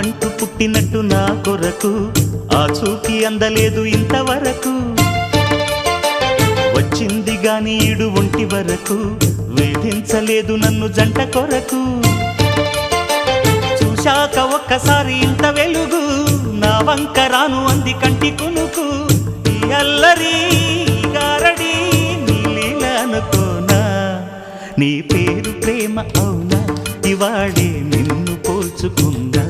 నువ్వంటూ పుట్టినట్టు నా కొరకు ఆ చూకి అందలేదు ఇంతవరకు వచ్చింది గాని ఈడు ఒంటి వరకు వేధించలేదు నన్ను జంట కొరకు చూశాక ఒక్కసారి ఇంత వెలుగు నా వంక రాను అంది కంటి కునుకు ఈ అల్లరి గారడి నీలీల అనుకోనా నీ పేరు ప్రేమ అవునా ఇవాడే నిన్ను పోల్చుకుందా